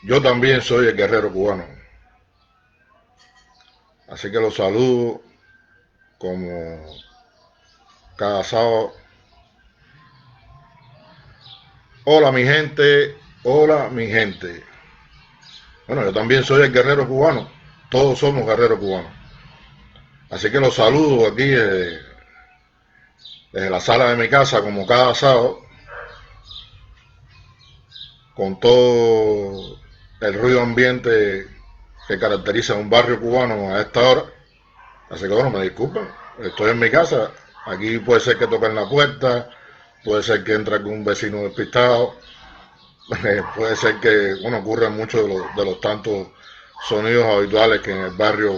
Yo también soy el guerrero cubano, así que los saludo como cada sábado. Hola mi gente, hola mi gente. Bueno, yo también soy el guerrero cubano, todos somos guerreros cubanos. Así que los saludo aquí desde la sala de mi casa como cada sábado, con todo el ruido ambiente que caracteriza un barrio cubano a esta hora. Así que bueno, me disculpen, estoy en mi casa, aquí puede ser que toquen la puerta, puede ser que entre algún vecino despistado, puede ser que, bueno, ocurran muchos de los tantos sonidos habituales que en el barrio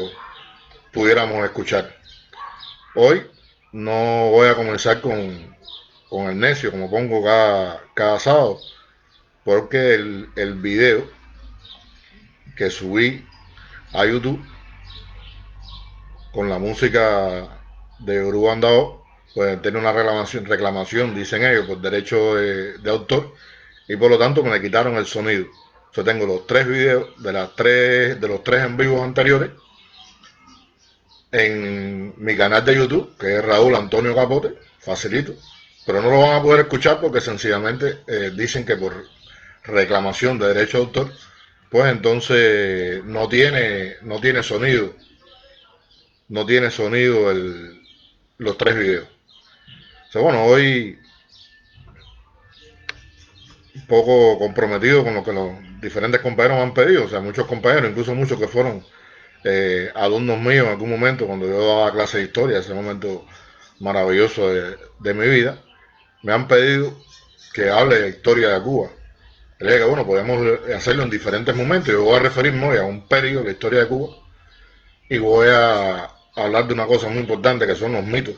pudiéramos escuchar. Hoy no voy a comenzar con el necio, como pongo cada sábado, porque el video que subí a YouTube con la música de Urban Dao, pues tiene una reclamación, dicen ellos, por derecho de autor, y por lo tanto me quitaron el sonido. Yo tengo los tres videos de los tres en vivos anteriores en mi canal de YouTube, que es Raúl Antonio Capote, facilito, pero no lo van a poder escuchar porque sencillamente dicen que por reclamación de derecho de autor, pues entonces no tiene sonido, no tiene sonido los tres videos. O sea, bueno, hoy un poco comprometido con lo que los diferentes compañeros me han pedido, o sea, muchos compañeros, incluso muchos que fueron alumnos míos en algún momento cuando yo daba clase de historia, ese momento maravilloso de mi vida, me han pedido que hable de historia de Cuba. Le dije que bueno, podemos hacerlo en diferentes momentos. Yo voy a referirme hoy a un periodo de la historia de Cuba y voy a hablar de una cosa muy importante que son los mitos.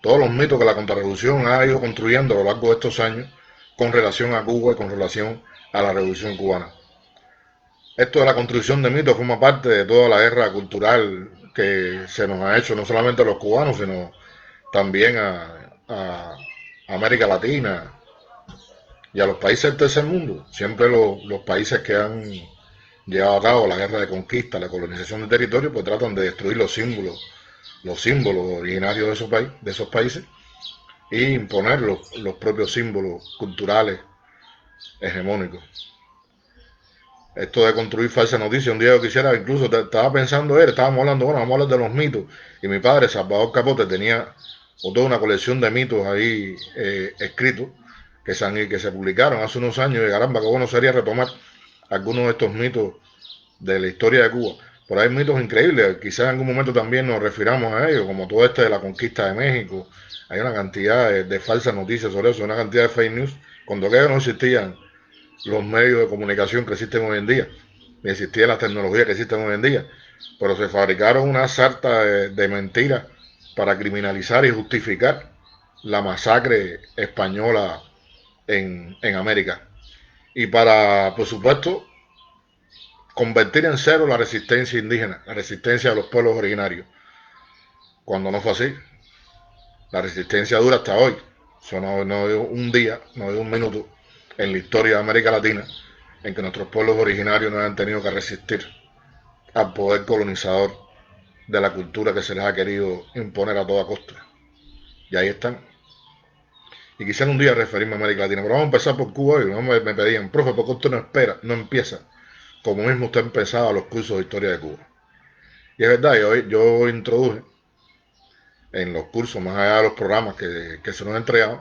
Todos los mitos que la contrarrevolución ha ido construyendo a lo largo de estos años con relación a Cuba y con relación a la revolución cubana. Esto de la construcción de mitos forma parte de toda la guerra cultural que se nos ha hecho no solamente a los cubanos, sino también a América Latina y a los países del tercer mundo. Siempre los países que han llevado a cabo la guerra de conquista, la colonización de territorio, pues tratan de destruir los símbolos originarios de esos países e imponer los propios símbolos culturales hegemónicos. Esto de construir falsas noticias, un día yo quisiera, incluso estaba pensando estábamos hablando, bueno, vamos a hablar de los mitos, y mi padre, Salvador Capote, tenía toda una colección de mitos ahí escritos que se publicaron hace unos años, y caramba, qué bueno sería retomar algunos de estos mitos de la historia de Cuba. Por ahí hay mitos increíbles, quizás en algún momento también nos refiramos a ellos, como todo este de la conquista de México. Hay una cantidad de falsas noticias sobre eso, una cantidad de fake news. Cuando aquello no existían los medios de comunicación que existen hoy en día, ni existían las tecnologías que existen hoy en día, pero se fabricaron una sarta de mentiras para criminalizar y justificar la masacre española en América. Y para, por supuesto, convertir en cero la resistencia indígena, la resistencia de los pueblos originarios, cuando no fue así. La resistencia dura hasta hoy. Eso no de un día, no de un minuto en la historia de América Latina en que nuestros pueblos originarios no han tenido que resistir al poder colonizador de la cultura que se les ha querido imponer a toda costa. Y ahí están. Y quisiera un día referirme a América Latina, pero vamos a empezar por Cuba hoy. Me pedían, profe, ¿por qué usted no empieza como mismo usted empezaba los cursos de historia de Cuba? Y es verdad, yo introduje en los cursos, más allá de los programas que se nos entregaban,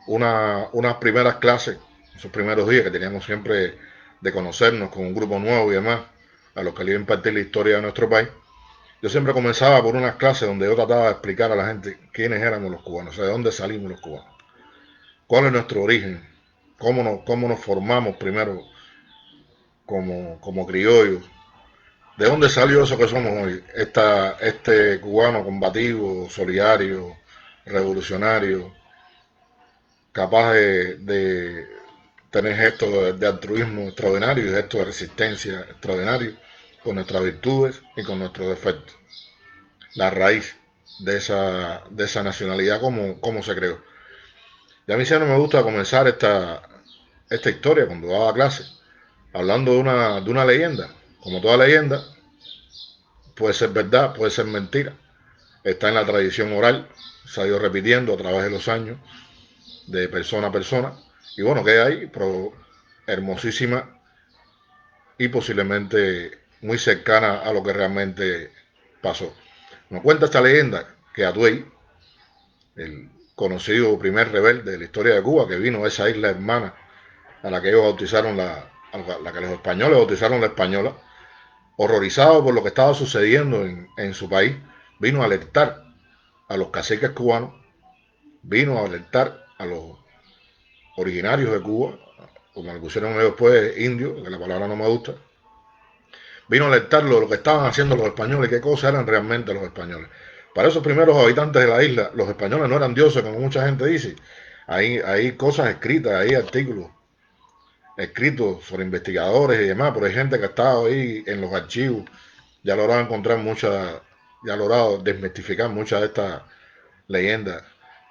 unas primeras clases, esos primeros días que teníamos siempre de conocernos con un grupo nuevo y demás, a los que le iba a impartir la historia de nuestro país. Yo siempre comenzaba por unas clases donde yo trataba de explicar a la gente quiénes éramos los cubanos, o sea, de dónde salimos los cubanos, cuál es nuestro origen, cómo nos formamos primero como criollos, de dónde salió eso que somos hoy, este cubano combativo, solidario, revolucionario, capaz de tener gestos de altruismo extraordinario y gestos de resistencia extraordinario con nuestras virtudes y con nuestros defectos. La raíz de esa nacionalidad, cómo se creó. Y a mí siempre me gusta comenzar esta historia cuando daba clase, hablando de una leyenda. Como toda leyenda, puede ser verdad, puede ser mentira. Está en la tradición oral, se ha ido repitiendo a través de los años, de persona a persona. Y bueno, queda ahí, pero hermosísima y posiblemente muy cercana a lo que realmente pasó. Nos cuenta esta leyenda que Atuey, el conocido primer rebelde de la historia de Cuba, que vino a esa isla hermana a la que ellos bautizaron a la que los españoles bautizaron la Española, horrorizado por lo que estaba sucediendo en su país, vino a alertar a los caciques cubanos, vino a alertar a los originarios de Cuba, como le pusieron ellos después indios, que la palabra no me gusta, vino a alertarlo de lo que estaban haciendo los españoles, qué cosas eran realmente los españoles. Para esos primeros habitantes de la isla, los españoles no eran dioses, como mucha gente dice. Hay cosas escritas, hay artículos escritos sobre investigadores y demás, pero hay gente que ha estado ahí en los archivos, ya ha logrado encontrar muchas, ya ha logrado desmistificar muchas de estas leyendas.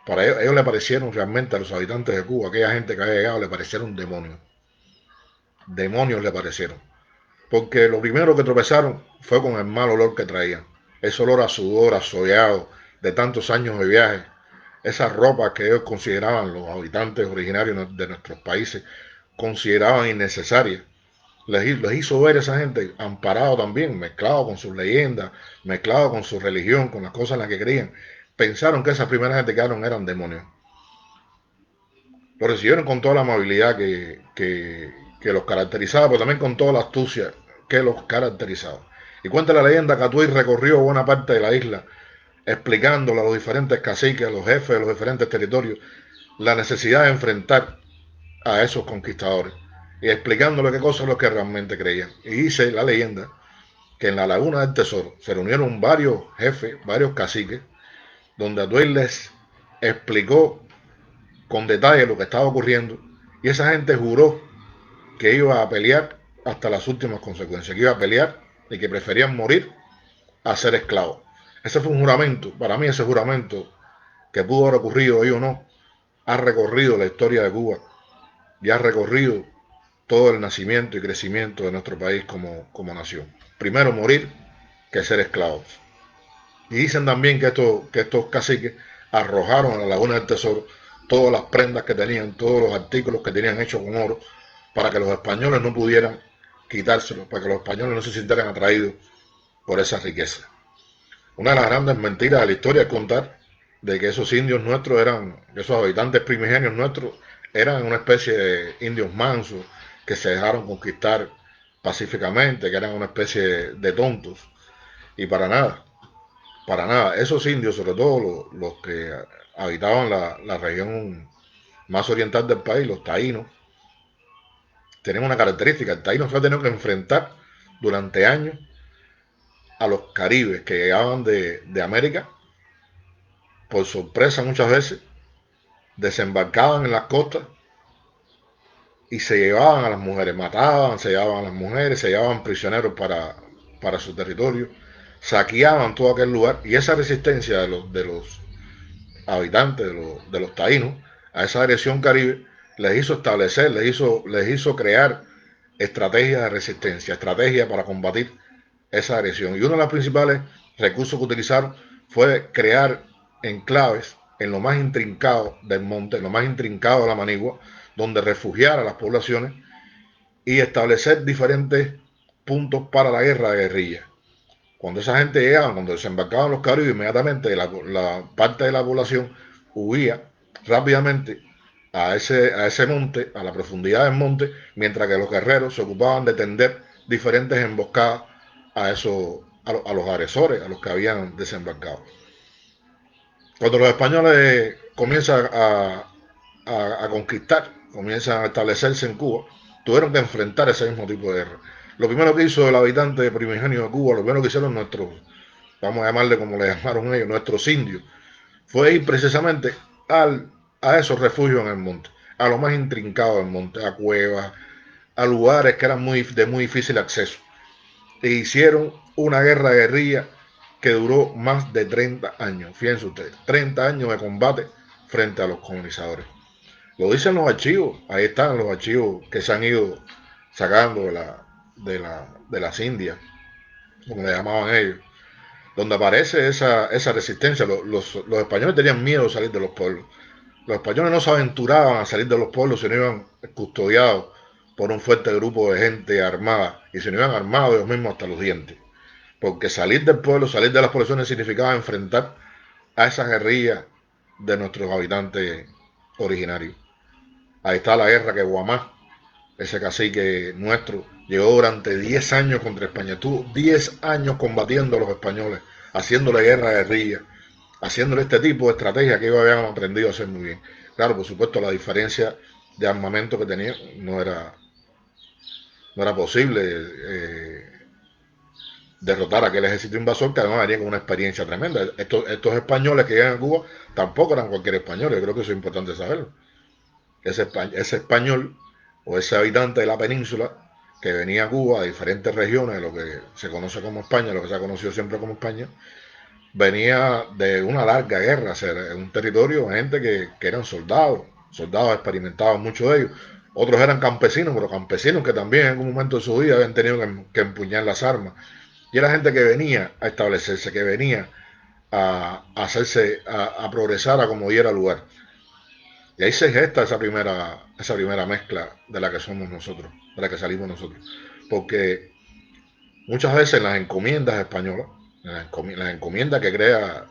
Para ellos le parecieron realmente a los habitantes de Cuba, aquella gente que había llegado, le parecieron demonios. Demonios le parecieron. Porque lo primero que tropezaron fue con el mal olor que traían. Ese olor a sudor, a sollado, de tantos años de viaje. Esas ropas que ellos consideraban, los habitantes originarios de nuestros países, consideraban innecesarias. Les hizo ver a esa gente amparado también, mezclado con sus leyendas, mezclado con su religión, con las cosas en las que creían. Pensaron que esas primeras gente que eran demonios. Lo recibieron con toda la amabilidad que los caracterizaba, pero también con toda la astucia que los caracterizaba. Y cuenta la leyenda que Atuey recorrió buena parte de la isla, explicándole a los diferentes caciques, a los jefes de los diferentes territorios, la necesidad de enfrentar a esos conquistadores y explicándole qué cosas los que realmente creían. Y dice la leyenda que en la Laguna del Tesoro se reunieron varios jefes, varios caciques, donde Atuey les explicó con detalle lo que estaba ocurriendo y esa gente juró que iba a pelear hasta las últimas consecuencias, que iba a pelear y que preferían morir a ser esclavos. Ese fue un juramento, para mí ese juramento, que pudo haber ocurrido hoy o no, ha recorrido la historia de Cuba y ha recorrido todo el nacimiento y crecimiento de nuestro país como nación. Primero morir que ser esclavos. Y dicen también que estos caciques arrojaron a la Laguna del Tesoro todas las prendas que tenían, todos los artículos que tenían hechos con oro, para que los españoles no pudieran quitárselos, para que los españoles no se sintieran atraídos por esa riqueza. Una de las grandes mentiras de la historia es contar de que esos indios nuestros esos habitantes primigenios nuestros, eran una especie de indios mansos que se dejaron conquistar pacíficamente, que eran una especie de tontos. Y para nada, para nada. Esos indios, sobre todo los que habitaban la región más oriental del país, los taínos, tienen una característica. El taíno se ha tenido que enfrentar durante años a los caribes que llegaban de América por sorpresa muchas veces, desembarcaban en las costas y se llevaban a las mujeres, mataban, se llevaban a las mujeres, se llevaban prisioneros para su territorio, saqueaban todo aquel lugar y esa resistencia de los habitantes, de los taínos, a esa agresión caribe, les hizo establecer, les hizo crear estrategias de resistencia, estrategias para combatir esa agresión. Y uno de los principales recursos que utilizaron fue crear enclaves en lo más intrincado del monte, en lo más intrincado de la Manigua, donde refugiar a las poblaciones y establecer diferentes puntos para la guerra de guerrilla. Cuando esa gente llegaba, cuando desembarcaban los caribes, inmediatamente la parte de la población huía rápidamente a ese monte, a la profundidad del monte, mientras que los guerreros se ocupaban de tender diferentes emboscadas a los agresores, a los que habían desembarcado. Cuando los españoles comienzan a conquistar, comienzan a establecerse en Cuba, tuvieron que enfrentar ese mismo tipo de guerra. Lo primero que hizo el habitante primigenio de Cuba, lo primero que hicieron nuestros, vamos a llamarle como le llamaron ellos, nuestros indios, fue ir precisamente a esos refugios en el monte, a lo más intrincado del monte, a cuevas, a lugares que eran de muy difícil acceso. E hicieron una guerra de guerrilla que duró más de 30 años. Fíjense ustedes, 30 años de combate frente a los colonizadores. Lo dicen los archivos, ahí están los archivos que sacando de las Indias, como le llamaban ellos, donde aparece esa resistencia. Los españoles tenían miedo de salir de los pueblos. Los españoles no se aventuraban a salir de los pueblos si no iban custodiados por un fuerte grupo de gente armada, y si no iban armados ellos mismos hasta los dientes. Porque salir del pueblo, salir de las poblaciones significaba enfrentar a esa guerrilla de nuestros habitantes originarios. Ahí está la guerra que Guamá, ese cacique nuestro, llegó durante 10 años contra España. Estuvo 10 años combatiendo a los españoles, haciéndole guerra a guerrilla, haciéndole este tipo de estrategia que ellos habían aprendido a hacer muy bien. Claro, por supuesto, la diferencia de armamento que tenían no era posible derrotar a aquel ejército invasor, que además venía con una experiencia tremenda. Estos españoles que llegan a Cuba tampoco eran cualquier español, yo creo que eso es importante saberlo. Ese español o ese habitante de la península que venía a Cuba de diferentes regiones de lo que se conoce como España, lo que se ha conocido siempre como España, venía de una larga guerra, o sea, en un territorio de gente que eran soldados experimentados, muchos de ellos. Otros eran campesinos, pero campesinos que también en algún momento de su vida habían tenido que empuñar las armas. Y era gente que venía a establecerse, que venía a hacerse, a progresar a como diera lugar. Y ahí se gesta esa primera mezcla de la que somos nosotros, de la que salimos nosotros. Porque muchas veces en las encomiendas españolas, en las encomiendas que crea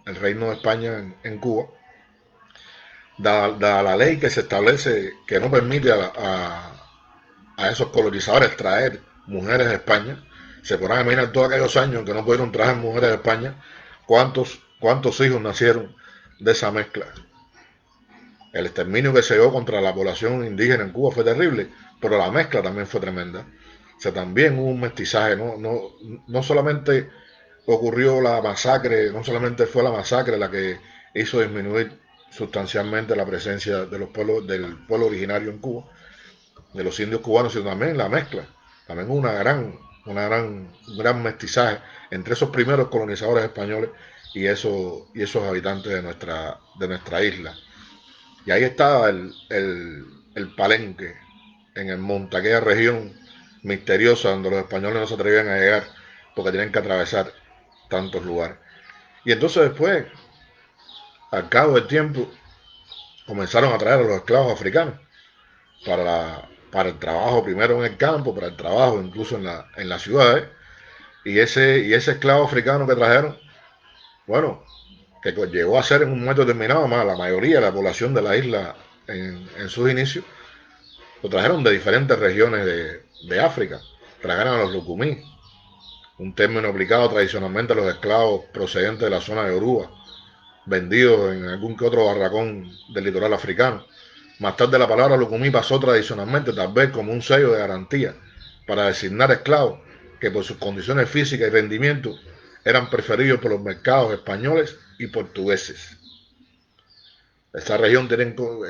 el Reino de España en Cuba, da la ley que se establece que no permite a esos colonizadores traer mujeres de España. Se podrán imaginar todos aquellos años que no pudieron traer mujeres de España, cuántos hijos nacieron de esa mezcla. El exterminio que se dio contra la población indígena en Cuba fue terrible, pero la mezcla también fue tremenda. O sea, también hubo un mestizaje, no solamente ocurrió la masacre, no solamente fue la masacre la que hizo disminuir sustancialmente la presencia de los pueblos, del pueblo originario en Cuba, de los indios cubanos, sino también la mezcla. También hubo un gran mestizaje entre esos primeros colonizadores españoles y esos habitantes de nuestra isla. Y ahí estaba el Palenque, en el monte, aquella región misteriosa donde los españoles no se atrevían a llegar porque tenían que atravesar tantos lugares. Y entonces después, al cabo del tiempo, comenzaron a traer a los esclavos africanos para el trabajo primero en el campo, para el trabajo incluso en las ciudades. Y ese esclavo africano que trajeron, bueno, que llegó a ser en un momento determinado, más la mayoría de la población de la isla en sus inicios, lo trajeron de diferentes regiones de África. Trajeron a los lucumí, un término aplicado tradicionalmente a los esclavos procedentes de la zona de Oruba, vendidos en algún que otro barracón del litoral africano. Más tarde la palabra lucumí pasó tradicionalmente tal vez como un sello de garantía para designar esclavos que por sus condiciones físicas y rendimiento eran preferidos por los mercados españoles y portugueses. Esta región tenemos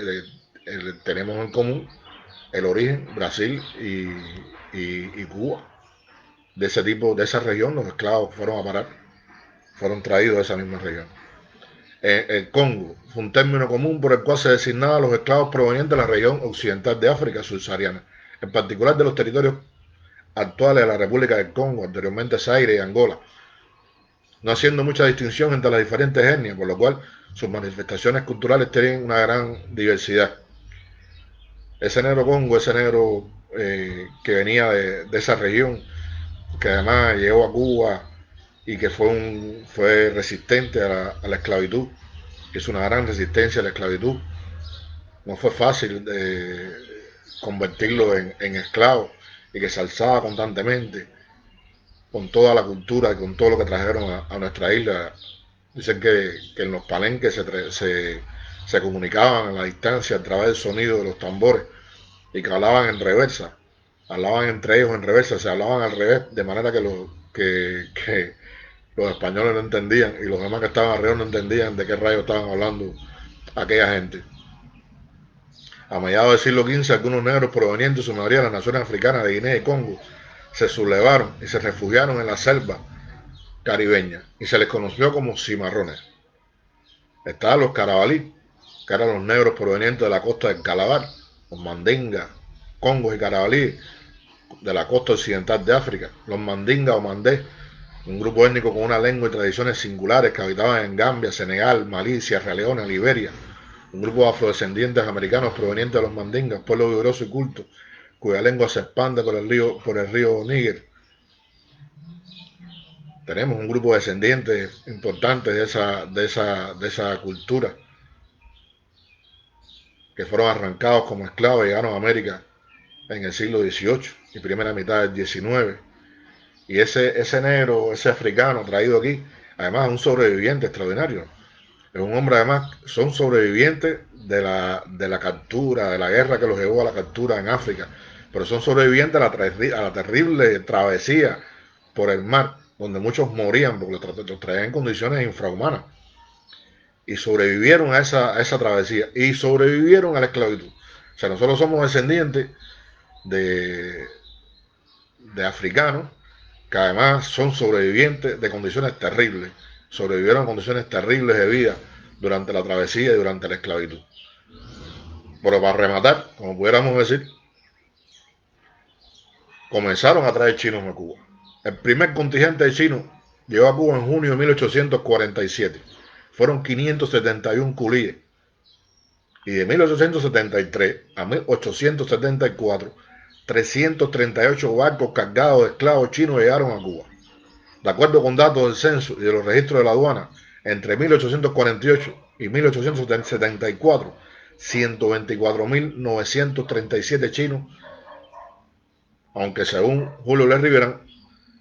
en común el origen, Brasil y Cuba. De esa región, los esclavos fueron a parar, fueron traídos de esa misma región. El Congo fue un término común por el cual se designaba a los esclavos provenientes de la región occidental de África subsahariana, en particular de los territorios actuales de la República del Congo, anteriormente Zaire y Angola, no haciendo mucha distinción entre las diferentes etnias, por lo cual sus manifestaciones culturales tienen una gran diversidad. Ese negro Congo, ese negro que venía de esa región, que además llegó a Cuba y que fue resistente a la esclavitud, que es una gran resistencia a la esclavitud. No fue fácil convertirlo en esclavo, y que se alzaba constantemente con toda la cultura y con todo lo que trajeron a nuestra isla. Dicen que en los palenques se comunicaban a la distancia a través del sonido de los tambores y que hablaban en reversa, hablaban entre ellos en reversa, se hablaban al revés, de manera que los españoles no entendían y los demás que estaban alrededor no entendían de qué rayos estaban hablando aquella gente. A mediados del siglo XV, algunos negros provenientes de su mayoría de las naciones africanas de Guinea y Congo se sublevaron y se refugiaron en la selva caribeña y se les conoció como cimarrones. Estaban los carabalí, que eran los negros provenientes de la costa del Calabar, los mandingas, congos y carabalíes de la costa occidental de África, los mandingas o mandés, un grupo étnico con una lengua y tradiciones singulares que habitaban en Gambia, Senegal, Malí, Sierra Leona, Liberia, un grupo de afrodescendientes americanos provenientes de los mandingas, pueblo vigoroso y culto, cuya lengua se expande por el río Níger. Tenemos un grupo de descendientes importantes de esa cultura que fueron arrancados como esclavos y llegaron a América en el siglo XVIII y primera mitad del XIX. Y ese negro, ese africano traído aquí, además es un sobreviviente extraordinario. Es un hombre, además, son sobrevivientes de la captura, de la guerra que los llevó a la captura en África. Pero son sobrevivientes a la terrible travesía por el mar, donde muchos morían porque los traían en condiciones infrahumanas. Y sobrevivieron a esa travesía. Y sobrevivieron a la esclavitud. O sea, nosotros somos descendientes de africanos que además son sobrevivientes de condiciones terribles, sobrevivieron a condiciones terribles de vida durante la travesía y durante la esclavitud. Pero para rematar, como pudiéramos decir, comenzaron a traer chinos a Cuba. El primer contingente de chinos llegó a Cuba en junio de 1847. Fueron 571 culíes. Y de 1873 a 1874, 338 barcos cargados de esclavos chinos llegaron a Cuba. De acuerdo con datos del censo y de los registros de la aduana, entre 1848 y 1874, 124.937 chinos, aunque según Julio Le Rivera,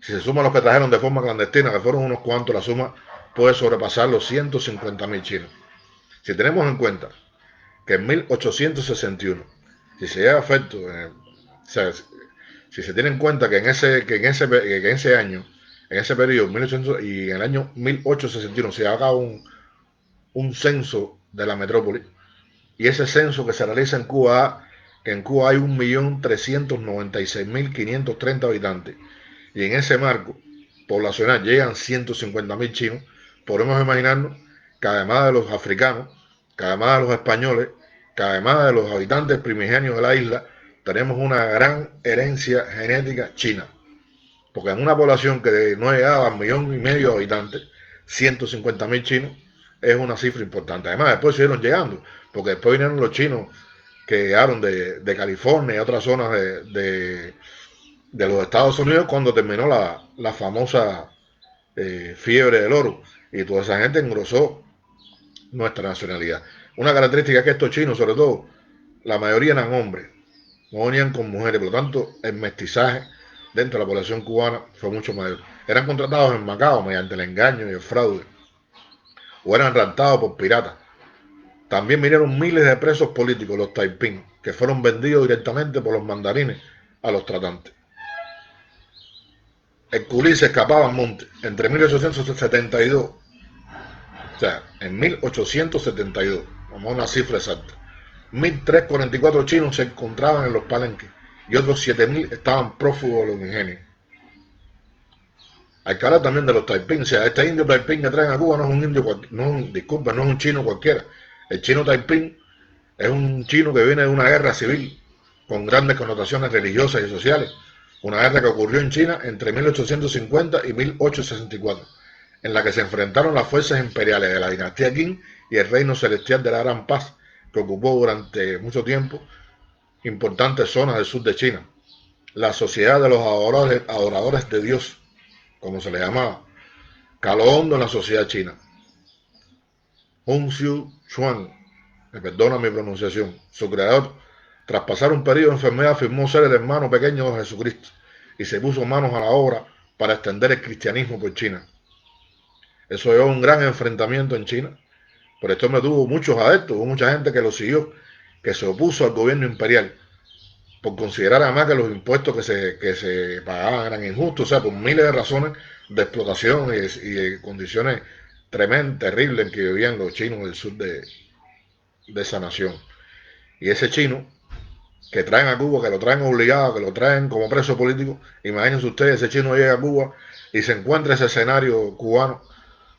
si se suman los que trajeron de forma clandestina, que fueron unos cuantos, la suma puede sobrepasar los 150.000 chinos. Si tenemos en cuenta que en 1861, si se llega a efecto, o sea, si se tiene en cuenta que en ese año, en ese periodo, 1800, y en el año 1861 se haga un censo de la metrópoli, y ese censo que se realiza en Cuba, que en Cuba hay 1.396.530 habitantes, y en ese marco poblacional llegan 150.000 chinos, podemos imaginarnos que además de los africanos, que además de los españoles, que además de los habitantes primigenios de la isla, tenemos una gran herencia genética china. Porque en una población que no llegaba a 1,5 millones de habitantes, 150.000 chinos es una cifra importante. Además, después siguieron llegando, porque después vinieron los chinos que llegaron de California y otras zonas de los Estados Unidos cuando terminó la famosa fiebre del oro. Y toda esa gente engrosó nuestra nacionalidad. Una característica es que estos chinos, sobre todo, la mayoría eran hombres, no venían con mujeres, por lo tanto, el mestizaje dentro de la población cubana fue mucho mayor. Eran contratados en Macao mediante el engaño y el fraude, o eran raptados por piratas. También vinieron miles de presos políticos, los taiping, que fueron vendidos directamente por los mandarines a los tratantes. El culí se escapaba al monte entre 1872, o sea, en 1872, vamos a una cifra exacta, 1.344 chinos se encontraban en los palenques y otros 7.000 estaban prófugos de los ingenios. Hay que hablar también de los taiping. O sea, este indio taiping que traen a Cuba no es un indio, no es un chino cualquiera. El chino taiping es un chino que viene de una guerra civil con grandes connotaciones religiosas y sociales. Una guerra que ocurrió en China entre 1850 y 1864, en la que se enfrentaron las fuerzas imperiales de la dinastía Qing y el reino celestial de la Gran Paz, que ocupó durante mucho tiempo importantes zonas del sur de China. La sociedad de los adoradores de Dios, como se le llamaba, caló hondo en la sociedad china. Hung Xiu Chuan, me perdona mi pronunciación, su creador, tras pasar un periodo de enfermedad, afirmó ser el hermano pequeño de Jesucristo y se puso manos a la obra para extender el cristianismo por China. Eso llevó a un gran enfrentamiento en China. Por esto me tuvo muchos adeptos, hubo mucha gente que lo siguió, que se opuso al gobierno imperial, por considerar además que los impuestos que se pagaban eran injustos, o sea, por miles de razones de explotación y de condiciones tremendas, terribles en que vivían los chinos del sur de esa nación. Y ese chino que traen a Cuba, que lo traen obligado, que lo traen como preso político, imagínense ustedes, ese chino llega a Cuba y se encuentra ese escenario cubano,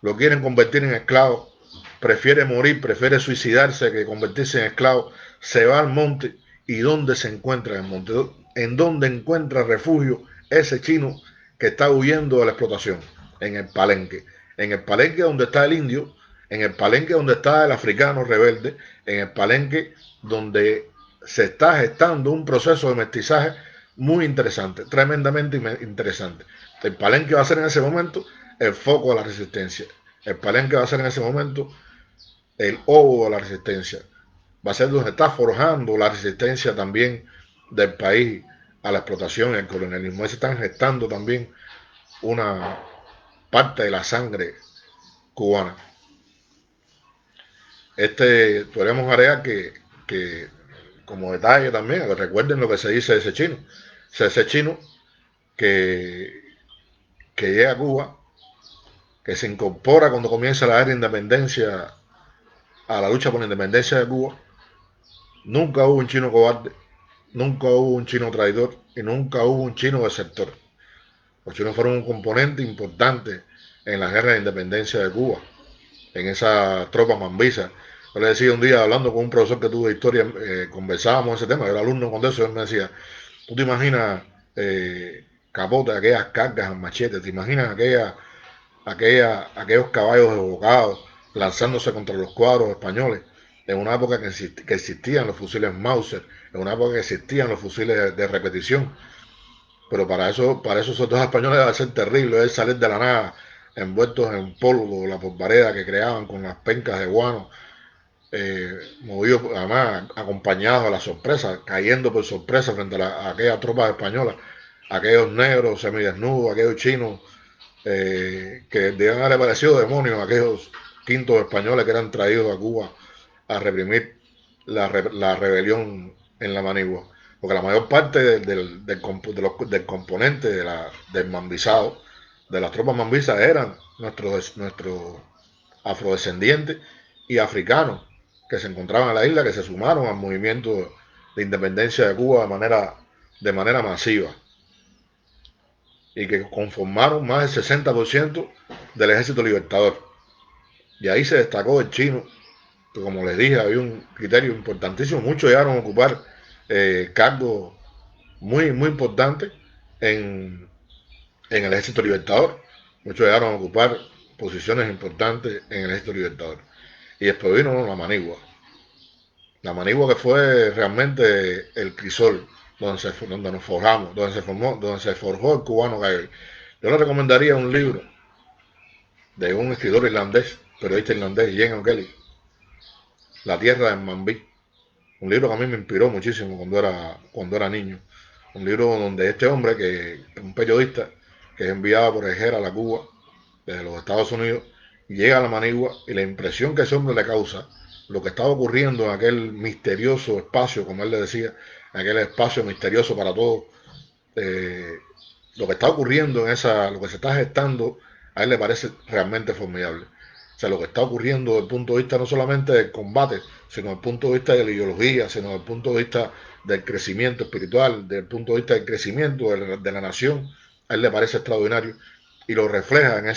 lo quieren convertir en esclavo, prefiere morir, prefiere suicidarse que convertirse en esclavo, se va al monte y dónde se encuentra en el monte, en dónde encuentra refugio ese chino que está huyendo de la explotación, en el palenque donde está el indio, en el palenque donde está el africano rebelde, en el palenque donde se está gestando un proceso de mestizaje muy interesante, tremendamente interesante. El palenque va a ser en ese momento el foco de la resistencia. El palenque va a ser en ese momento el ovo de la resistencia. Va a ser donde está forjando la resistencia también del país a la explotación y al colonialismo. Ahí se están gestando también una parte de la sangre cubana. Podríamos agregar que como detalle también, que recuerden lo que se dice de ese chino. O sea, ese chino que llega a Cuba, que se incorpora cuando comienza la guerra de independencia a la lucha por la independencia de Cuba, nunca hubo un chino cobarde, nunca hubo un chino traidor y nunca hubo un chino desertor. Los chinos fueron un componente importante en la guerra de independencia de Cuba, en esa tropa mambisa. Yo le decía un día, hablando con un profesor que tuvo de historia, conversábamos ese tema, yo era alumno con eso, él me decía, ¿tú te imaginas Capote, aquellas cargas en machete? ¿Te imaginas aquellos caballos evocados lanzándose contra los cuadros españoles? En una época que existían los fusiles Mauser, en una época que existían los fusiles de repetición. Pero para esos soldados españoles debe ser terrible, es salir de la nada envueltos en polvo, la polvareda que creaban con las pencas de guano, movidos además acompañados a la sorpresa, cayendo por sorpresa frente a aquellas tropas españolas, aquellos negros semidesnudos, aquellos chinos que debían haber parecido demonios, aquellos quintos españoles que eran traídos a Cuba a reprimir la rebelión en la Manigua. Porque la mayor parte del componente del mambisado, de las tropas mambisas, eran nuestros afrodescendientes y africanos que se encontraban en la isla, que se sumaron al movimiento de independencia de Cuba de manera masiva y que conformaron más del 60% del ejército libertador. Y ahí se destacó el chino, que como les dije, había un criterio importantísimo. Muchos llegaron a ocupar cargos muy, muy importantes en el ejército libertador. Muchos llegaron a ocupar posiciones importantes en el ejército libertador. Y después vino la Manigua. La Manigua, que fue realmente el crisol donde nos forjamos, donde se forjó el cubano que hay hoy. Yo le recomendaría un libro de un escritor irlandés, periodista irlandés, Ian O'Kelly, La tierra del Mambí. Un libro que a mí me inspiró muchísimo cuando era niño. Un libro donde este hombre, que es un periodista, que es enviado por el a la Cuba, desde los Estados Unidos, llega a la Manigua y la impresión que ese hombre le causa, lo que estaba ocurriendo en aquel misterioso espacio, como él le decía, en aquel espacio misterioso para todos, lo que está ocurriendo lo que se está gestando, a él le parece realmente formidable. O sea, lo que está ocurriendo desde el punto de vista no solamente del combate, sino desde el punto de vista de la ideología, sino desde el punto de vista del crecimiento espiritual, desde el punto de vista del crecimiento de la nación, a él le parece extraordinario y lo refleja en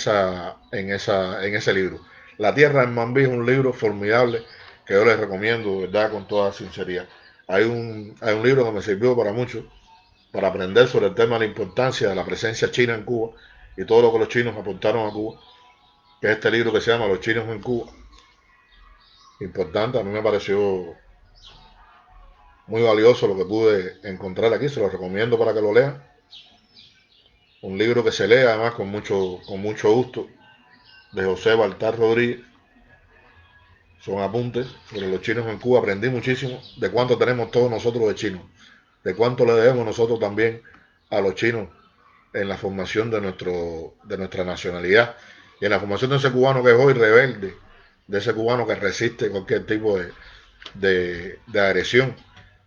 ese libro. La Tierra en Mambí es un libro formidable que yo les recomiendo, de verdad, con toda sinceridad. Hay un libro que me sirvió para mucho, para aprender sobre el tema de la importancia de la presencia china en Cuba y todo lo que los chinos aportaron a Cuba, que es este libro que se llama Los chinos en Cuba. Importante, a mí me pareció muy valioso lo que pude encontrar aquí, se lo recomiendo para que lo lean. Un libro que se lee además con mucho gusto, de José Baltar Rodríguez. Son apuntes sobre los chinos en Cuba. Aprendí muchísimo de cuánto tenemos todos nosotros de chinos, de cuánto le debemos nosotros también a los chinos en la formación de nuestra nacionalidad y en la formación de ese cubano que es hoy rebelde, de ese cubano que resiste cualquier tipo de agresión,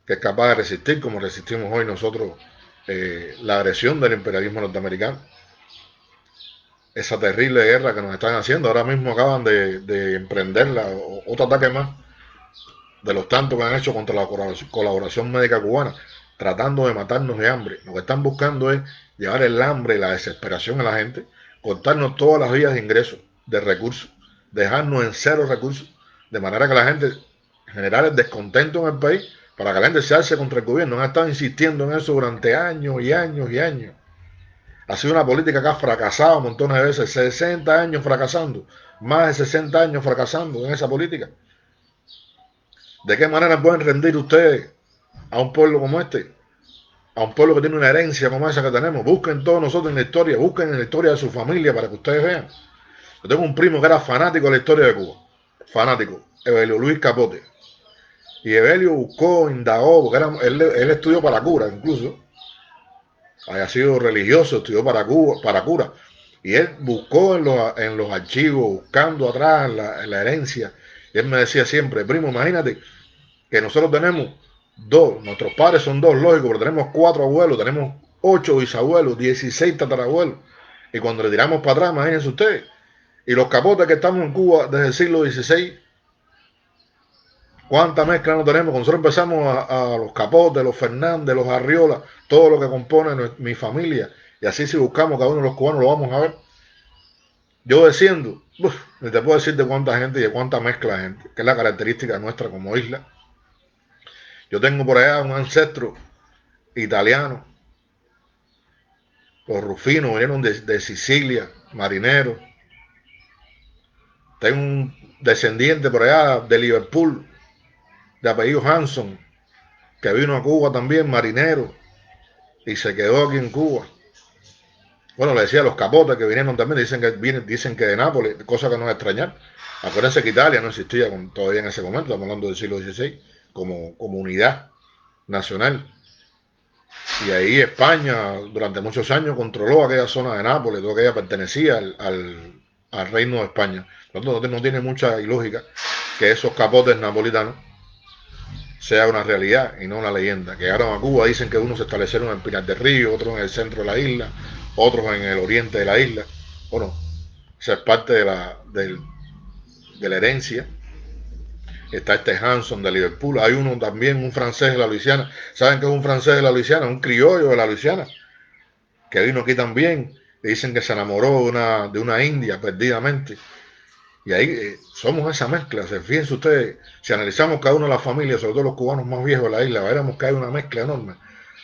que es capaz de resistir como resistimos hoy nosotros la agresión del imperialismo norteamericano, esa terrible guerra que nos están haciendo. Ahora mismo acaban de emprender otro ataque más de los tantos que han hecho contra la colaboración médica cubana, tratando de matarnos de hambre. Lo que están buscando es llevar el hambre y la desesperación a la gente, cortarnos todas las vías de ingreso, de recursos, dejarnos en cero recursos, de manera que la gente generar el descontento en el país para que la gente se alce contra el gobierno. Han estado insistiendo en eso durante años y años y años. Ha sido una política que ha fracasado montones de veces, 60 años fracasando, más de 60 años fracasando en esa política. ¿De qué manera pueden rendir ustedes a un pueblo como este? A un pueblo que tiene una herencia como esa que tenemos. Busquen todos nosotros en la historia, busquen en la historia de su familia para que ustedes vean. Yo tengo un primo que era fanático de la historia de Cuba, fanático, Evelio Luis Capote. Y Evelio buscó, indagó, porque él estudió para cura incluso, haya sido religioso, estudió para cura. Y él buscó en los archivos, buscando atrás en la herencia. Y él me decía siempre, primo, imagínate que nosotros tenemos dos, nuestros padres son dos, lógico, pero tenemos 4 abuelos, tenemos 8 bisabuelos, 16 tatarabuelos. Y cuando le tiramos para atrás, imagínense ustedes. Y los capotes que estamos en Cuba desde el siglo XVI, ¿cuánta mezcla no tenemos? Cuando nosotros empezamos a los Capotes, los Fernández, los Arriola, todo lo que compone mi familia, y así si buscamos cada uno de los cubanos lo vamos a ver. Yo desciendo, ni te puedo decir de cuánta gente y de cuánta mezcla de gente, que es la característica nuestra como isla. Yo tengo por allá un ancestro italiano, los Rufinos vinieron de Sicilia, marineros. Tengo un descendiente por allá de Liverpool, de apellido Hanson, que vino a Cuba también, marinero, y se quedó aquí en Cuba. Bueno, le decía a los Capotes que vinieron también, dicen que de Nápoles, cosa que no es extrañar. Acuérdense que Italia no existía todavía en ese momento, estamos hablando del siglo XVI, como unidad nacional. Y ahí España durante muchos años controló aquella zona de Nápoles, todo aquella pertenecía al reino de España. Por lo tanto, no tiene mucha ilógica que esos capotes napolitanos sea una realidad y no una leyenda. Que llegaron a Cuba, dicen que unos se establecieron en Pinar del Río, otros en el centro de la isla, otros en el oriente de la isla. Bueno, esa es parte de la herencia. Está este Hanson de Liverpool, hay uno también, un francés de la Luisiana. ¿Saben qué es un francés de la Luisiana? Un criollo de la Luisiana, que vino aquí también. Dicen que se enamoró de una india perdidamente. Y ahí somos esa mezcla. Fíjense ustedes, si analizamos cada una de las familias, sobre todo los cubanos más viejos de la isla, veremos que hay una mezcla enorme.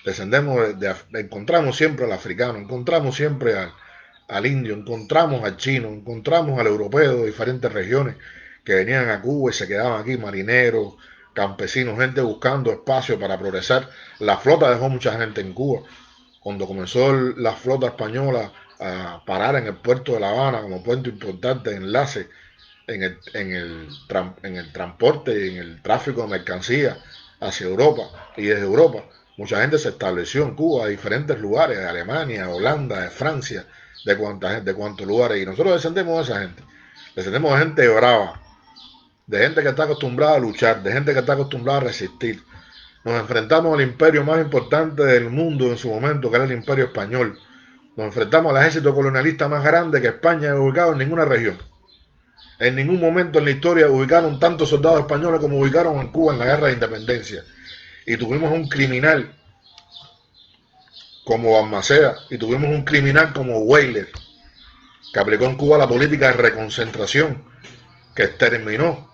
Descendemos encontramos siempre al africano, encontramos siempre al indio, encontramos al chino, encontramos al europeo de diferentes regiones que venían a Cuba y se quedaban aquí, marineros, campesinos, gente buscando espacio para progresar. La flota dejó mucha gente en Cuba. Cuando comenzó la flota española a parar en el puerto de La Habana como puerto importante de enlace en el transporte y en el tráfico de mercancías hacia Europa y desde Europa, mucha gente se estableció en Cuba, de diferentes lugares, de Alemania, Holanda, de Francia, de cuántos lugares, y nosotros descendemos de esa gente, descendemos de gente brava, de gente que está acostumbrada a luchar, de gente que está acostumbrada a resistir. Nos enfrentamos al imperio más importante del mundo en su momento, que era el imperio español. Nos enfrentamos al ejército colonialista más grande que España ha ubicado en ninguna región. En ningún momento en la historia ubicaron tantos soldados españoles como ubicaron en Cuba en la guerra de independencia. Y tuvimos un criminal como Balmaceda y tuvimos un criminal como Weyler, que aplicó en Cuba la política de reconcentración, que exterminó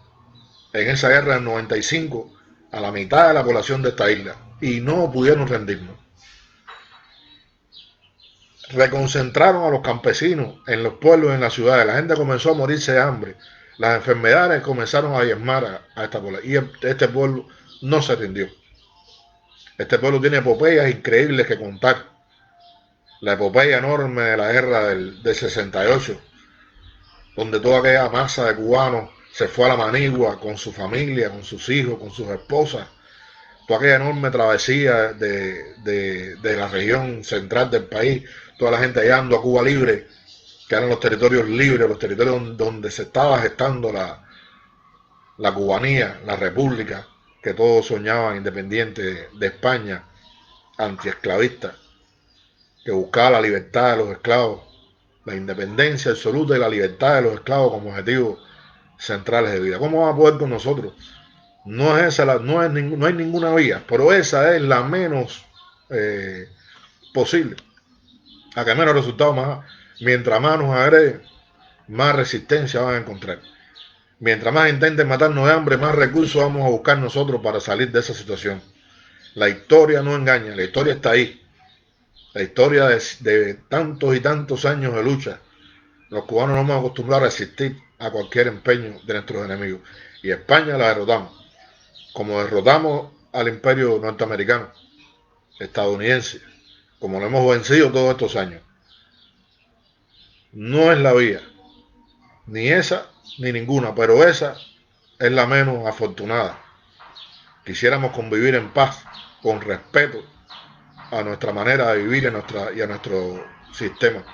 en esa guerra del 95 a la mitad de la población de esta isla. Y no pudieron rendirnos. Reconcentraron a los campesinos en los pueblos y en las ciudades. La gente comenzó a morirse de hambre. Las enfermedades comenzaron a diezmar a esta población. Y este pueblo no se rindió. Este pueblo tiene epopeyas increíbles que contar. La epopeya enorme de la guerra del 68, donde toda aquella masa de cubanos se fue a la Manigua con su familia, con sus hijos, con sus esposas. Toda aquella enorme travesía de la región central del país, toda la gente llegando a Cuba libre, que eran los territorios libres, los territorios donde se estaba gestando la cubanía, la república, que todos soñaban independiente de España, antiesclavista, que buscaba la libertad de los esclavos, la independencia absoluta y la libertad de los esclavos como objetivos centrales de vida. ¿Cómo van a poder con nosotros? No es esa, no hay ninguna vía, pero esa es la menos posible. A que menos resultados más, mientras más nos agreguen, más resistencia van a encontrar. Mientras más intenten matarnos de hambre, más recursos vamos a buscar nosotros para salir de esa situación. La historia no engaña, la historia está ahí. La historia de tantos y tantos años de lucha. Los cubanos nos hemos acostumbrado a resistir a cualquier empeño de nuestros enemigos. Y España la derrotamos. Como derrotamos al imperio norteamericano, estadounidense, como lo hemos vencido todos estos años. No es la vía, ni esa ni ninguna, pero esa es la menos afortunada. Quisiéramos convivir en paz, con respeto a nuestra manera de vivir y a nuestro sistema,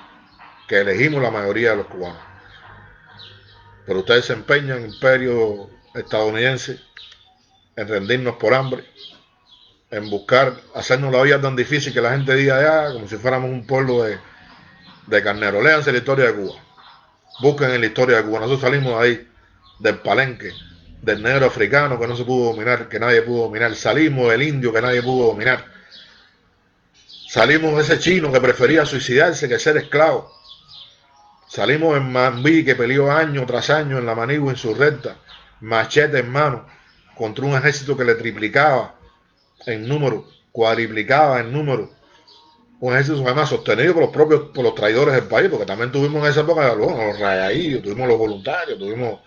que elegimos la mayoría de los cubanos. Pero ustedes se empeñan, imperio estadounidense, en rendirnos por hambre, en buscar hacernos la vida tan difícil que la gente diga ya, como si fuéramos un pueblo de carneros. Léanse la historia de Cuba, busquen en la historia de Cuba. Nosotros salimos de ahí, del palenque, del negro africano que no se pudo dominar, que nadie pudo dominar. Salimos del indio que nadie pudo dominar. Salimos de ese chino que prefería suicidarse que ser esclavo. Salimos en Mambí, que peleó año tras año en la Manigua insurrecta, machete en mano, contra un ejército que le triplicaba en número, cuadriplicaba en número. Un ejército además sostenido por los traidores del país, porque también tuvimos en esa época bueno, los rayadillos, tuvimos los voluntarios, tuvimos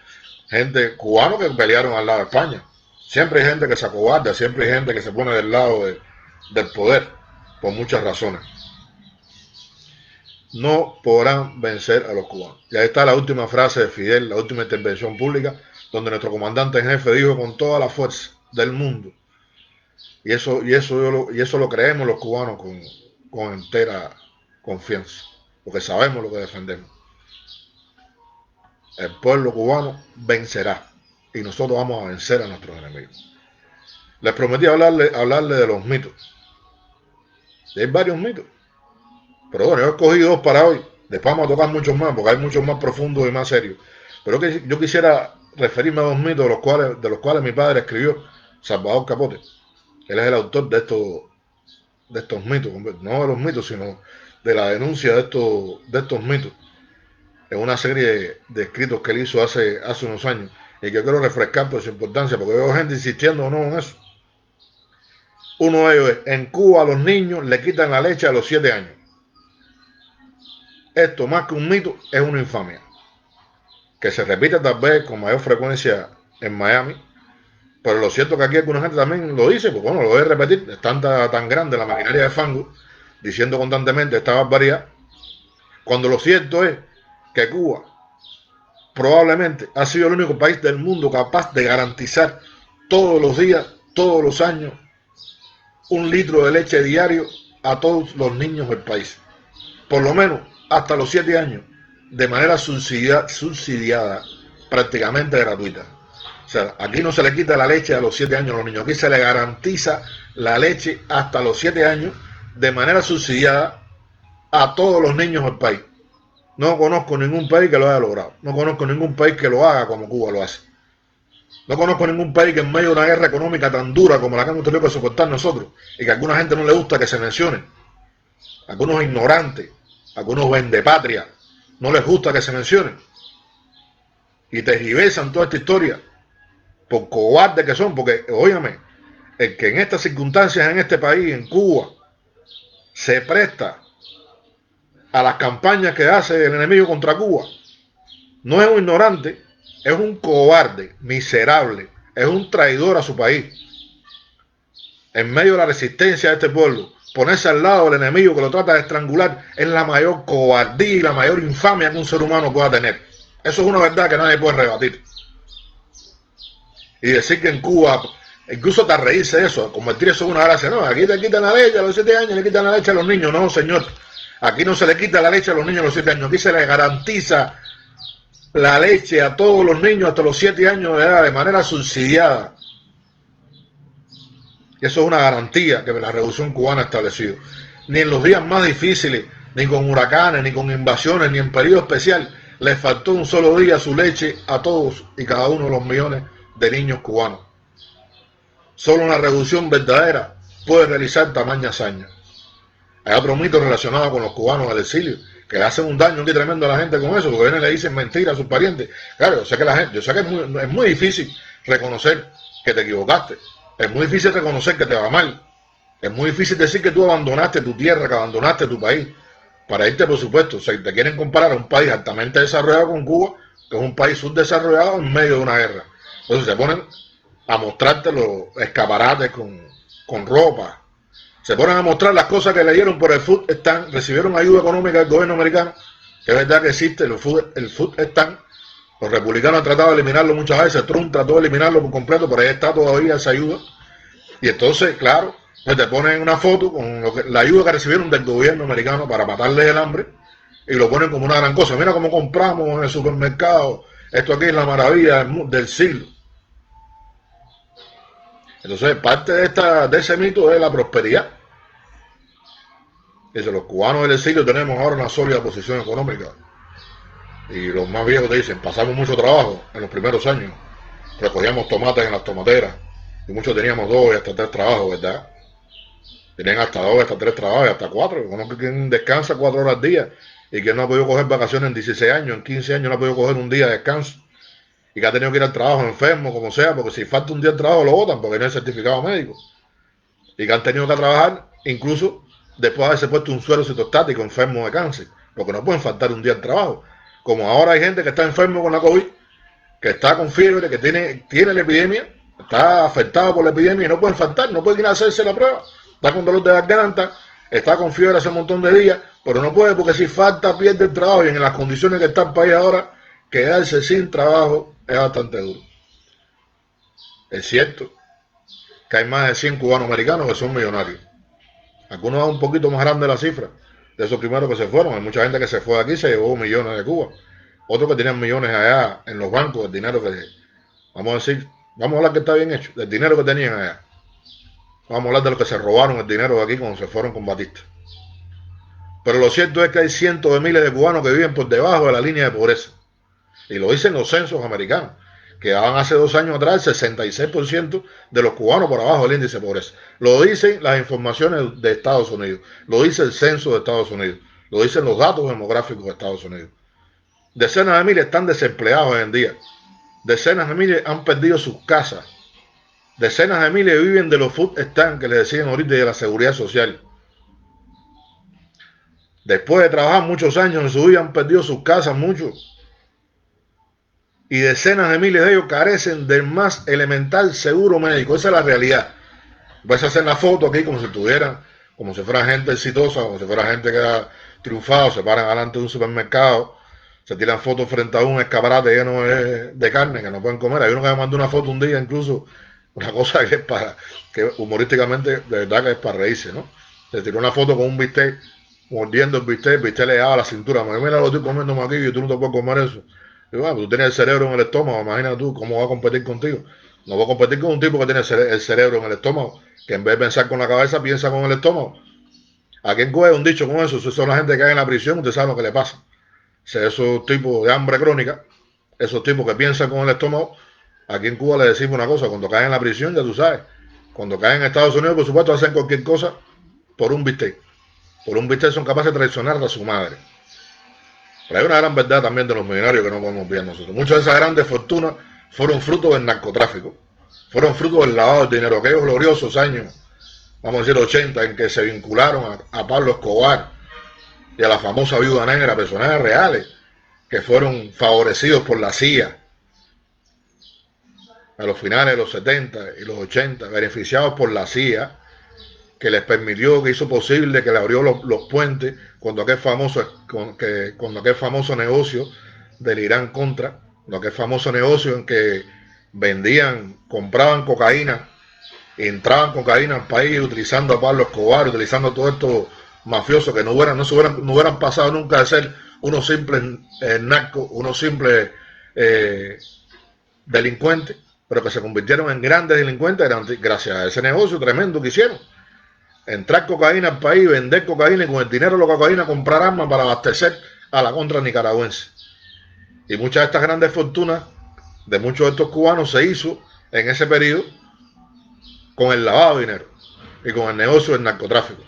gente cubana que pelearon al lado de España. Siempre hay gente que se acobarda, siempre hay gente que se pone del lado del poder, por muchas razones. No podrán vencer a los cubanos. Y ahí está la última frase de Fidel, la última intervención pública, donde nuestro comandante en jefe dijo con toda la fuerza del mundo, y eso lo creemos los cubanos con entera confianza, porque sabemos lo que defendemos. El pueblo cubano vencerá y nosotros vamos a vencer a nuestros enemigos. Les prometí hablarle de los mitos. Y hay varios mitos, pero bueno, yo he escogido dos para hoy. Después vamos a tocar muchos más, porque hay muchos más profundos y más serios. Pero yo quisiera referirme a dos mitos de los cuales mi padre escribió, Salvador Capote. Él es el autor de estos mitos, no de los mitos, sino de la denuncia de estos mitos, en una serie de escritos que él hizo hace unos años, y que quiero refrescar por su importancia, porque veo gente insistiendo o no en eso. Uno de ellos es: en Cuba a los niños le quitan la leche a los 7 años. Esto, más que un mito, es una infamia, que se repite tal vez con mayor frecuencia en Miami, pero lo cierto es que aquí alguna gente también lo dice, porque bueno, lo voy a repetir, es tan grande la maquinaria de fango, diciendo constantemente esta barbaridad, cuando lo cierto es que Cuba probablemente ha sido el único país del mundo capaz de garantizar todos los días, todos los años, 1 litro de leche diario a todos los niños del país, por lo menos hasta los 7 años, de manera subsidiada, prácticamente gratuita. O sea, aquí no se le quita la leche a los 7 años a los niños, aquí se le garantiza la leche hasta los 7 años de manera subsidiada a todos los niños del país. No conozco ningún país que lo haya logrado, no conozco ningún país que lo haga como Cuba lo hace. No conozco ningún país que en medio de una guerra económica tan dura como la que hemos tenido que soportar nosotros, y que a alguna gente no le gusta que se mencione, a algunos ignorantes, a algunos vendepatria, no les gusta que se mencione, y tergiversan toda esta historia, por cobardes que son, porque, óigame, el que en estas circunstancias en este país, en Cuba, se presta a las campañas que hace el enemigo contra Cuba, no es un ignorante, es un cobarde, miserable, es un traidor a su país. En medio de la resistencia de este pueblo, ponerse al lado del enemigo que lo trata de estrangular es la mayor cobardía y la mayor infamia que un ser humano pueda tener. Eso es una verdad que nadie puede rebatir. Y decir que en Cuba, incluso hasta reírse de eso, convertir eso en una gracia, no, aquí te quitan la leche a los 7 años, le quitan la leche a los niños, no señor, aquí no se le quita la leche a los niños a los 7 años, aquí se les garantiza la leche a todos los niños hasta los 7 años de edad de manera subsidiada. Y eso es una garantía que la Revolución Cubana ha establecido. Ni en los días más difíciles, ni con huracanes, ni con invasiones, ni en periodo especial, les faltó un solo día su leche a todos y cada uno de los millones de niños cubanos. Solo una revolución verdadera puede realizar tamaña hazaña. Hay otro mito relacionado con los cubanos del exilio, que le hacen un daño aquí tremendo a la gente con eso, porque vienen y le dicen mentiras a sus parientes. Claro, yo sé que es muy difícil reconocer que te equivocaste, es muy difícil reconocer que te va mal, es muy difícil decir que tú abandonaste tu tierra, que abandonaste tu país, para irte, por supuesto. O sea, te quieren comparar a un país altamente desarrollado con Cuba, que es un país subdesarrollado en medio de una guerra. Entonces se ponen a mostrarte los escaparates con ropa, se ponen a mostrar las cosas que leyeron por el Food Stand, recibieron ayuda económica del gobierno americano, que es verdad que existe el Food Stand. Los republicanos han tratado de eliminarlo muchas veces, Trump trató de eliminarlo por completo, pero ahí está todavía esa ayuda. Y entonces, claro, pues te ponen una foto con la ayuda que recibieron del gobierno americano para matarles el hambre, y lo ponen como una gran cosa. Mira cómo compramos en el supermercado, esto aquí es la maravilla del siglo. Entonces, parte de ese mito es la prosperidad. Dice, los cubanos del exilio tenemos ahora una sólida posición económica. Y los más viejos te dicen, pasamos mucho trabajo en los primeros años. Recogíamos tomates en las tomateras. Y muchos teníamos 2 y hasta 3 trabajos, ¿verdad? Tenían hasta 2, hasta 3 trabajos y hasta 4. Conozco quien descansa 4 horas al día y que no ha podido coger vacaciones en 16 años, en 15 años no ha podido coger un día de descanso. Y que ha tenido que ir al trabajo enfermo, como sea, porque si falta un día de trabajo lo botan porque no hay certificado médico. Y que han tenido que trabajar incluso después de haberse puesto un suero citostático enfermo de cáncer, porque no pueden faltar un día de trabajo. Como ahora hay gente que está enfermo con la COVID, que está con fiebre, que tiene la epidemia, está afectado por la epidemia y no pueden faltar, no pueden ir a hacerse la prueba. Está con dolor de garganta, está con fiebre hace un montón de días, pero no puede porque si falta pierde el trabajo, y en las condiciones que está el país ahora, quedarse sin trabajo es bastante duro. Es cierto que hay más de 100 cubanos americanos que son millonarios. Algunos dan un poquito más grande la cifra de esos primeros que se fueron. Hay mucha gente que se fue de aquí y se llevó millones de Cuba. Otros que tenían millones allá en los bancos, el dinero que, vamos a decir, vamos a hablar que está bien hecho, del dinero que tenían allá. Vamos a hablar de los que se robaron el dinero de aquí cuando se fueron con Batista. Pero lo cierto es que hay cientos de miles de cubanos que viven por debajo de la línea de pobreza. Y lo dicen los censos americanos, que daban hace 2 años atrás el 66% de los cubanos por abajo del índice de pobreza. Lo dicen las informaciones de Estados Unidos, lo dice el censo de Estados Unidos, lo dicen los datos demográficos de Estados Unidos. Decenas de miles están desempleados hoy en día. Decenas de miles han perdido sus casas. Decenas de miles viven de los food stands que les decían ahorita y de la seguridad social. Después de trabajar muchos años en su vida han perdido sus casas, muchos. Y decenas de miles de ellos carecen del más elemental seguro médico. Esa es la realidad. Vas a hacer la foto aquí como si tuvieran, como si fuera gente exitosa, como si fuera gente que ha triunfado, se paran delante de un supermercado, se tiran fotos frente a un escaparate lleno de carne que no pueden comer. Hay uno que me mandó una foto un día, incluso, una cosa que es para, que humorísticamente, de verdad que es para reírse, ¿no? Se tiró una foto con un bistec, mordiendo el bistec le daba la cintura. Me dijo, mira, lo estoy comiendo aquí y tú no te puedes comer eso. Y bueno, tú tienes el cerebro en el estómago, imagina tú cómo va a competir contigo. No va a competir con un tipo que tiene el cerebro en el estómago, que en vez de pensar con la cabeza, piensa con el estómago. Aquí en Cuba hay un dicho con eso, son la gente que hay en la prisión, usted sabe lo que le pasa. Esos tipos de hambre crónica, esos tipos que piensan con el estómago, aquí en Cuba le decimos una cosa, cuando caen en la prisión, ya tú sabes, cuando caen en Estados Unidos, por supuesto, hacen cualquier cosa por un bistec. Por un bistec son capaces de traicionar a su madre. Pero hay una gran verdad también de los millonarios que no podemos ver nosotros. Muchas de esas grandes fortunas fueron fruto del narcotráfico, fueron fruto del lavado de dinero. Aquellos gloriosos años, vamos a decir 80, en que se vincularon a Pablo Escobar y a la famosa viuda negra, personajes reales que fueron favorecidos por la CIA a los finales de los 70 y los 80, beneficiados por la CIA, que les permitió, que hizo posible, que le abrió los puentes cuando aquel famoso negocio del Irán Contra, cuando aquel famoso negocio en que compraban cocaína, entraban cocaína al país utilizando a Pablo Escobar, utilizando todo esto mafiosos que no hubieran pasado nunca de ser unos simples narcos, unos simples delincuentes, pero que se convirtieron en grandes delincuentes gracias a ese negocio tremendo que hicieron. Entrar cocaína al país, vender cocaína y con el dinero de la cocaína comprar armas para abastecer a la contra nicaragüense. Y muchas de estas grandes fortunas de muchos de estos cubanos se hizo en ese periodo con el lavado de dinero y con el negocio del narcotráfico.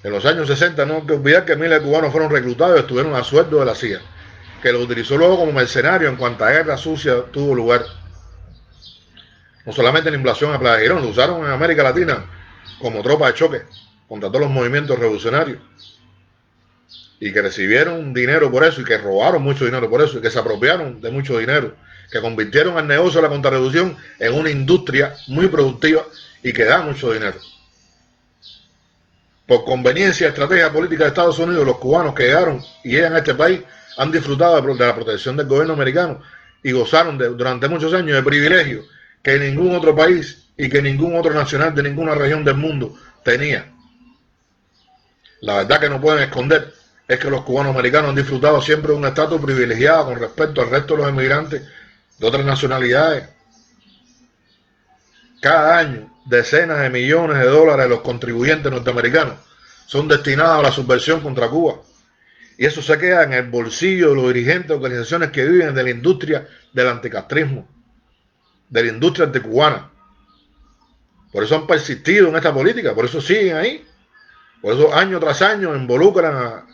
En los años 60 no hay que olvidar que miles de cubanos fueron reclutados y estuvieron a sueldo de la CIA, que lo utilizó luego como mercenario en cuanta guerra sucia tuvo lugar. No solamente en la invasión a Playa Girón, lo usaron en América Latina como tropa de choque contra todos los movimientos revolucionarios, y que recibieron dinero por eso, y que robaron mucho dinero por eso, y que se apropiaron de mucho dinero, que convirtieron el negocio de la contrarrevolución en una industria muy productiva y que da mucho dinero. Por conveniencia, estrategia política de Estados Unidos, los cubanos que llegaron y llegan a este país han disfrutado de la protección del gobierno americano y gozaron durante muchos años de privilegios que ningún otro país y que ningún otro nacional de ninguna región del mundo tenía. La verdad que no pueden esconder es que los cubanos americanos han disfrutado siempre de un estatus privilegiado con respecto al resto de los emigrantes de otras nacionalidades. Cada año, decenas de millones de dólares de los contribuyentes norteamericanos son destinados a la subversión contra Cuba. Y eso se queda en el bolsillo de los dirigentes de organizaciones que viven de la industria del anticastrismo, de la industria anticubana. Por eso han persistido en esta política, por eso siguen ahí. Por eso año tras año involucran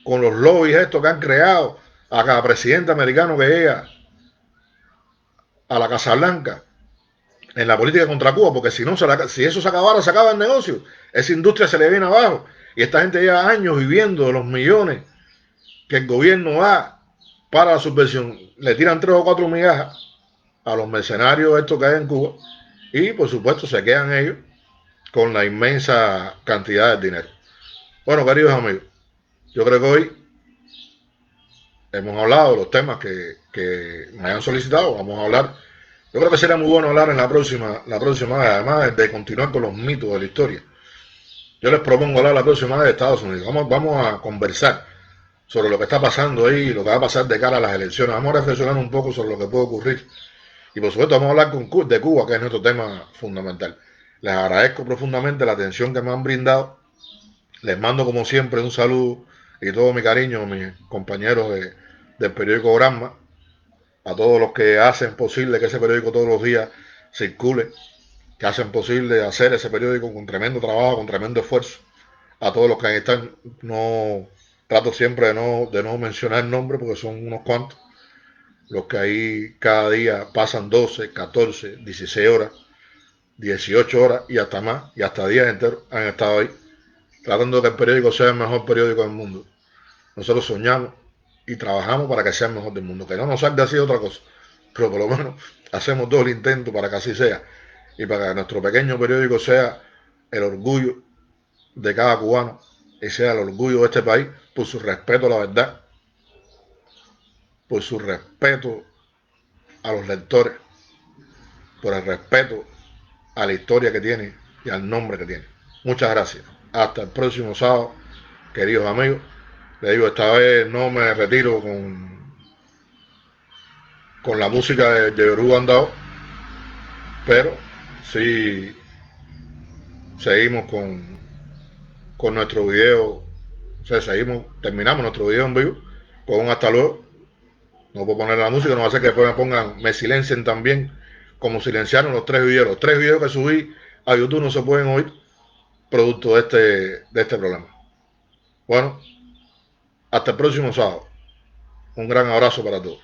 con los lobbies estos que han creado a cada presidente americano que llega a la Casa Blanca en la política contra Cuba, porque si no, si eso se acabara, se acaba el negocio. Esa industria se le viene abajo. Y esta gente lleva años viviendo de los millones que el gobierno da para la subversión. Le tiran 3 o 4 migajas a los mercenarios estos que hay en Cuba y por supuesto se quedan ellos con la inmensa cantidad de dinero. Bueno, queridos amigos, yo creo que hoy hemos hablado de los temas que me hayan solicitado. Vamos a hablar. Yo creo que sería muy bueno hablar en la próxima vez, además de continuar con los mitos de la historia. Yo les propongo hablar la próxima vez de Estados Unidos. Vamos a conversar sobre lo que está pasando ahí, lo que va a pasar de cara a las elecciones. Vamos a reflexionar un poco sobre lo que puede ocurrir. Y por supuesto vamos a hablar de Cuba, que es nuestro tema fundamental. Les agradezco profundamente la atención que me han brindado. Les mando como siempre un saludo y todo mi cariño a mis compañeros del periódico Granma, a todos los que hacen posible que ese periódico todos los días circule, que hacen posible hacer ese periódico con tremendo trabajo, con tremendo esfuerzo, a todos los que ahí están. No trato siempre de no mencionar el nombre porque son unos cuantos los que ahí cada día pasan 12, 14, 16 horas, 18 horas y hasta más, y hasta días enteros han estado ahí tratando de que el periódico sea el mejor periódico del mundo. Nosotros soñamos y trabajamos para que sea el mejor del mundo. Que no nos salga así otra cosa, pero por lo menos hacemos todo el intento para que así sea y para que nuestro pequeño periódico sea el orgullo de cada cubano y sea el orgullo de este país por su respeto a la verdad, por su respeto a los lectores, por el respeto a la historia que tiene y al nombre que tiene. Muchas gracias. Hasta el próximo sábado, queridos amigos. Les digo, esta vez no me retiro con la música de Yoruba Andao, pero sí seguimos con nuestro video. O sea, terminamos nuestro video en vivo con un hasta luego. No puedo poner la música, no va a hacer que después me silencien también, como silenciaron los 3 videos. Los 3 videos que subí a YouTube no se pueden oír, producto de este problema. Bueno, hasta el próximo sábado. Un gran abrazo para todos.